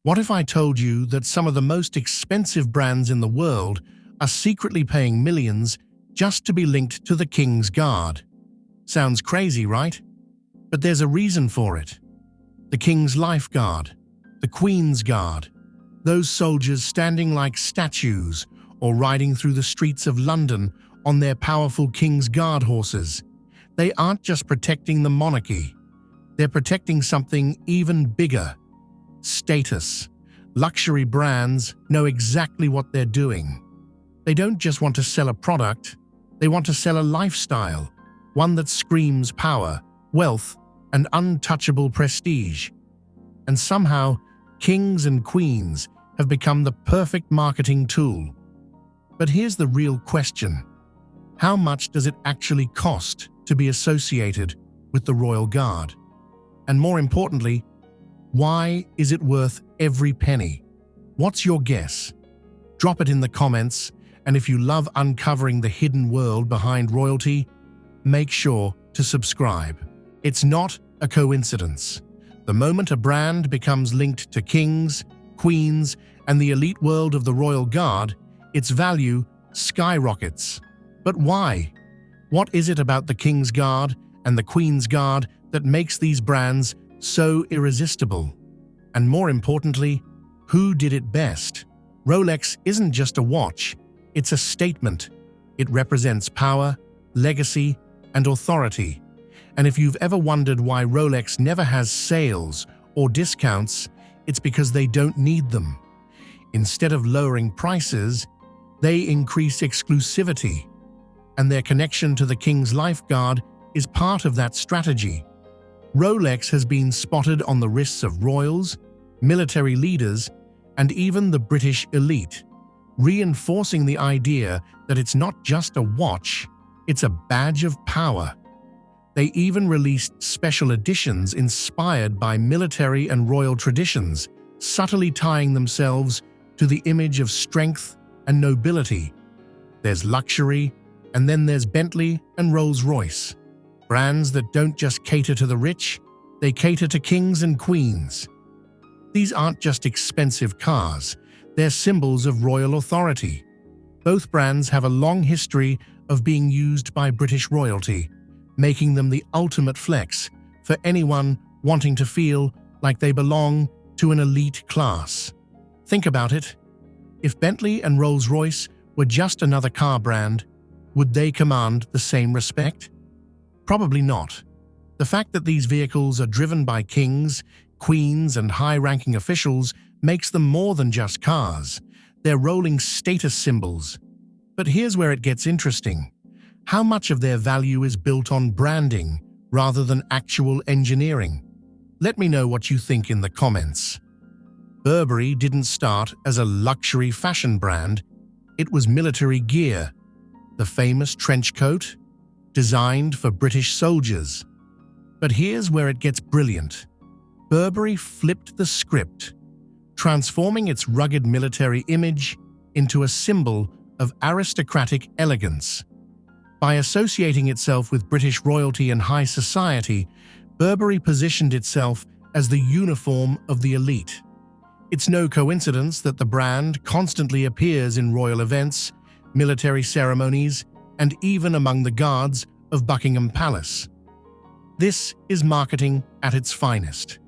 What if I told you that some of the most expensive brands in the world are secretly paying millions just to be linked to the King's Guard? Sounds crazy, right? But there's a reason for it. The King's Lifeguard, the Queen's Guard, those soldiers standing like statues or riding through the streets of London on their powerful King's Guard horses. They aren't just protecting the monarchy. They're protecting something even bigger. Status. Luxury brands know exactly what they're doing. They don't just want to sell a product, they want to sell a lifestyle, one that screams power, wealth, and untouchable prestige. And somehow, kings and queens have become the perfect marketing tool. But here's the real question. How much does it actually cost to be associated with the Royal Guard? And more importantly, why is it worth every penny? What's your guess? Drop it in the comments, and if you love uncovering the hidden world behind royalty, make sure to subscribe. It's not a coincidence. The moment a brand becomes linked to kings, queens, and the elite world of the Royal Guard, its value skyrockets. But why? What is it about the King's Guard and the Queen's Guard that makes these brands so irresistible? And more importantly, who did it best? Rolex isn't just a watch, it's a statement. It represents power, legacy, and authority. And if you've ever wondered why Rolex never has sales or discounts, it's because they don't need them. Instead of lowering prices, they increase exclusivity. And their connection to the King's Lifeguard is part of that strategy. Rolex has been spotted on the wrists of royals, military leaders, and even the British elite, reinforcing the idea that it's not just a watch, it's a badge of power. They even released special editions inspired by military and royal traditions, subtly tying themselves to the image of strength and nobility. There's luxury, and then there's Bentley and Rolls-Royce. Brands that don't just cater to the rich, they cater to kings and queens. These aren't just expensive cars, they're symbols of royal authority. Both brands have a long history of being used by British royalty, making them the ultimate flex for anyone wanting to feel like they belong to an elite class. Think about it. If Bentley and Rolls-Royce were just another car brand, would they command the same respect? Probably not. The fact that these vehicles are driven by kings, queens, and high-ranking officials makes them more than just cars. They're rolling status symbols. But here's where it gets interesting. How much of their value is built on branding rather than actual engineering? Let me know what you think in the comments. Burberry didn't start as a luxury fashion brand, it was military gear. The famous trench coat, designed for British soldiers. But here's where it gets brilliant. Burberry flipped the script, transforming its rugged military image into a symbol of aristocratic elegance. By associating itself with British royalty and high society, Burberry positioned itself as the uniform of the elite. It's no coincidence that the brand constantly appears in royal events, military ceremonies, and even among the guards of Buckingham Palace. This is marketing at its finest.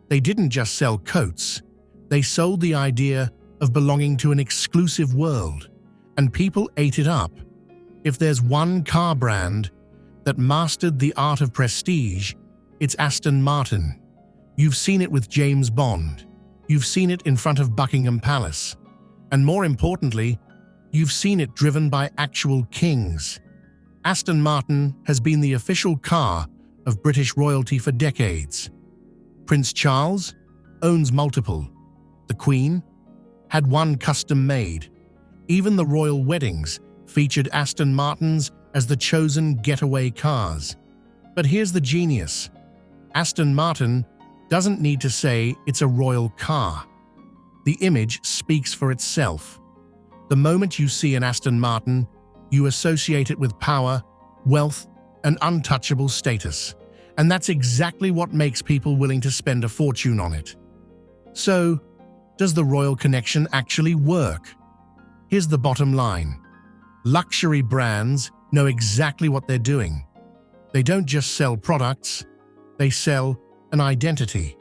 They didn't just sell coats, they sold the idea of belonging to an exclusive world, and people ate it up. If there's one car brand that mastered the art of prestige, it's Aston Martin. You've seen it with James Bond. You've seen it in front of Buckingham Palace. And more importantly, you've seen it driven by actual kings. Aston Martin has been the official car of British royalty for decades. Prince Charles owns multiple. The Queen had one custom-made. Even the royal weddings featured Aston Martins as the chosen getaway cars. But here's the genius. Aston Martin doesn't need to say it's a royal car. The image speaks for itself. The moment you see an Aston Martin, you associate it with power, wealth, and untouchable status. And that's exactly what makes people willing to spend a fortune on it. So, Does the royal connection actually work? Here's the bottom line. Luxury brands know exactly what they're doing. They don't just sell products, they sell an identity.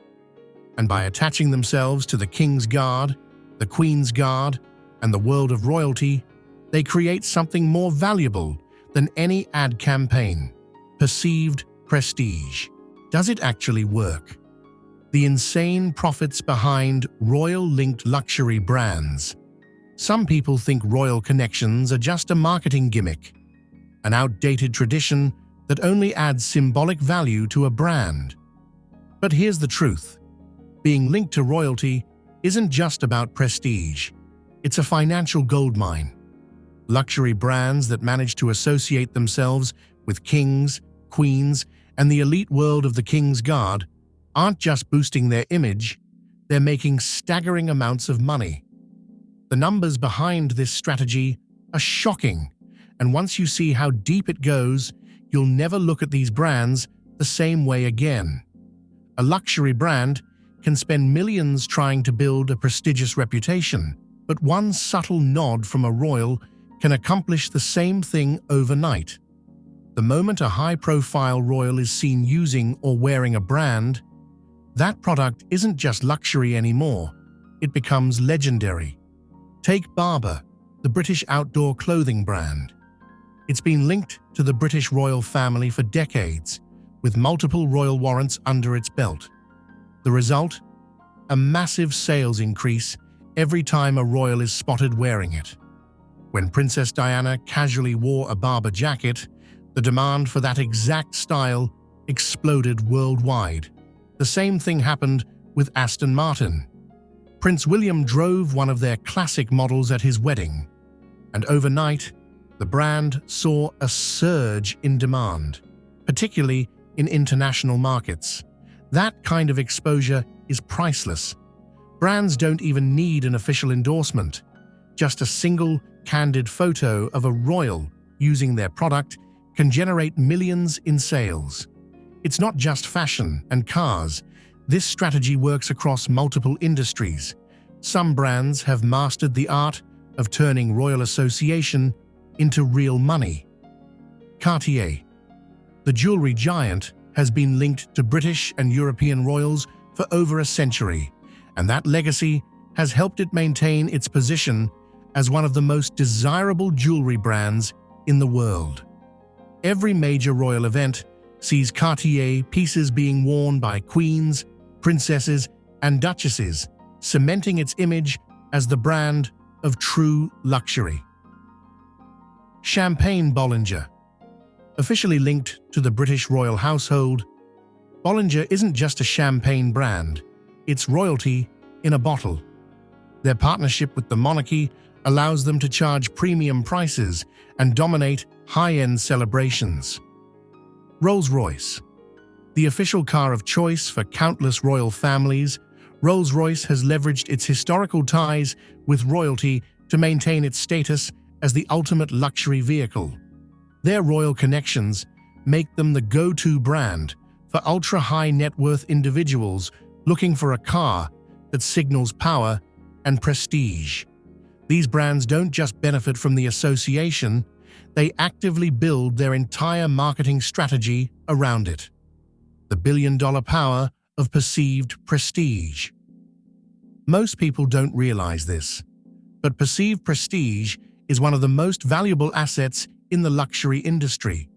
And by attaching themselves to the King's Guard, the Queen's Guard, and the world of royalty, they create something more valuable than any ad campaign: perceived prestige. Does it actually work? The insane profits behind royal-linked luxury brands. Some people think royal connections are just a marketing gimmick, an outdated tradition that only adds symbolic value to a brand. But here's the truth. Being linked to royalty isn't just about prestige. It's a financial goldmine. Luxury brands that manage to associate themselves with kings, queens, and the elite world of the King's Guard aren't just boosting their image, they're making staggering amounts of money. The numbers behind this strategy are shocking, and once you see how deep it goes, you'll never look at these brands the same way again. A luxury brand can spend millions trying to build a prestigious reputation, but one subtle nod from a royal can accomplish the same thing overnight. The moment a high-profile royal is seen using or wearing a brand, that product isn't just luxury anymore, it becomes legendary. Take Barbour, the British outdoor clothing brand. It's been linked to the British royal family for decades, with multiple royal warrants under its belt. The result? A massive sales increase every time a royal is spotted wearing it. When Princess Diana casually wore a Barbour jacket, the demand for that exact style exploded worldwide. The same thing happened with Aston Martin. Prince William drove one of their classic models at his wedding, and overnight, the brand saw a surge in demand, particularly in international markets. That kind of exposure is priceless. Brands don't even need an official endorsement. Just a single, candid photo of a royal using their product can generate millions in sales. It's not just fashion and cars. This strategy works across multiple industries. Some brands have mastered the art of turning royal association into real money. Cartier, the jewelry giant, has been linked to British and European royals for over a century, and that legacy has helped it maintain its position as one of the most desirable jewelry brands in the world. Every major royal event sees Cartier pieces being worn by queens, princesses, and duchesses, cementing its image as the brand of true luxury. Champagne Bollinger. Officially linked to the British royal household, Bollinger isn't just a champagne brand, it's royalty in a bottle. Their partnership with the monarchy allows them to charge premium prices and dominate high-end celebrations. Rolls-Royce. The official car of choice for countless royal families, Rolls-Royce has leveraged its historical ties with royalty to maintain its status as the ultimate luxury vehicle. Their royal connections make them the go-to brand for ultra-high net worth individuals looking for a car that signals power and prestige. These brands don't just benefit from the association, they actively build their entire marketing strategy around it. The billion-dollar power of perceived prestige. Most people don't realize this, but perceived prestige is one of the most valuable assets in the luxury industry.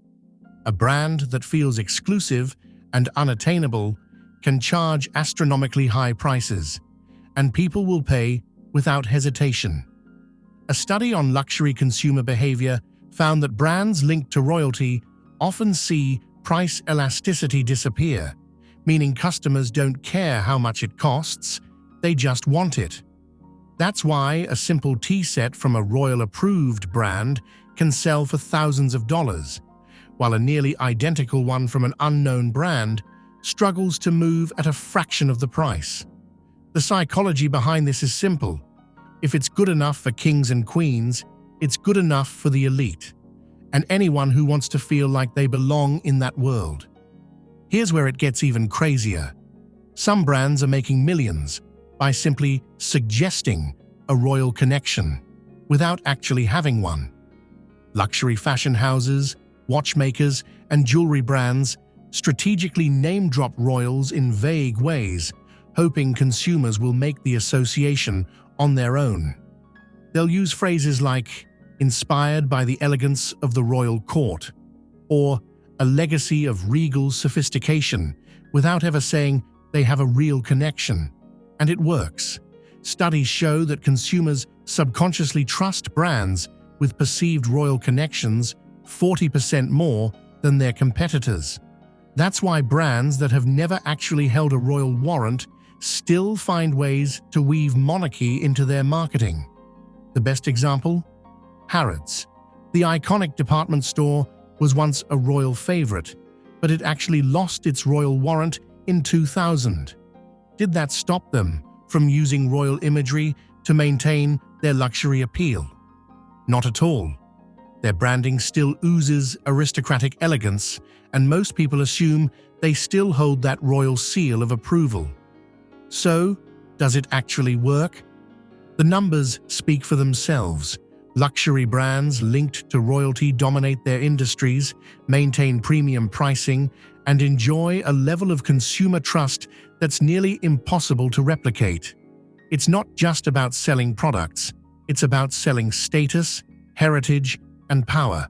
A brand that feels exclusive and unattainable can charge astronomically high prices, and people will pay without hesitation. A study on luxury consumer behavior found that brands linked to royalty often see price elasticity disappear, meaning customers don't care how much it costs, they just want it. That's why a simple tea set from a royal-approved brand can sell for thousands of dollars, while a nearly identical one from an unknown brand struggles to move at a fraction of the price. The psychology behind this is simple. If it's good enough for kings and queens, it's good enough for the elite, and anyone who wants to feel like they belong in that world. Here's where it gets even crazier. Some brands are making millions, by simply suggesting a royal connection without actually having one. Luxury fashion houses, watchmakers, and jewelry brands strategically name-drop royals in vague ways, hoping consumers will make the association on their own. They'll use phrases like "inspired by the elegance of the royal court" or "a legacy of regal sophistication," without ever saying they have a real connection. And it works. Studies show that consumers subconsciously trust brands with perceived royal connections 40% more than their competitors. That's why brands that have never actually held a royal warrant still find ways to weave monarchy into their marketing. The best example? Harrods. The iconic department store was once a royal favorite, but it actually lost its royal warrant in 2000. Did that stop them from using royal imagery to maintain their luxury appeal? Not at all. Their branding still oozes aristocratic elegance, and most people assume they still hold that royal seal of approval. So, does it actually work? The numbers speak for themselves. Luxury brands linked to royalty dominate their industries, maintain premium pricing, and enjoy a level of consumer trust that's nearly impossible to replicate. It's not just about selling products, it's about selling status, heritage, and power.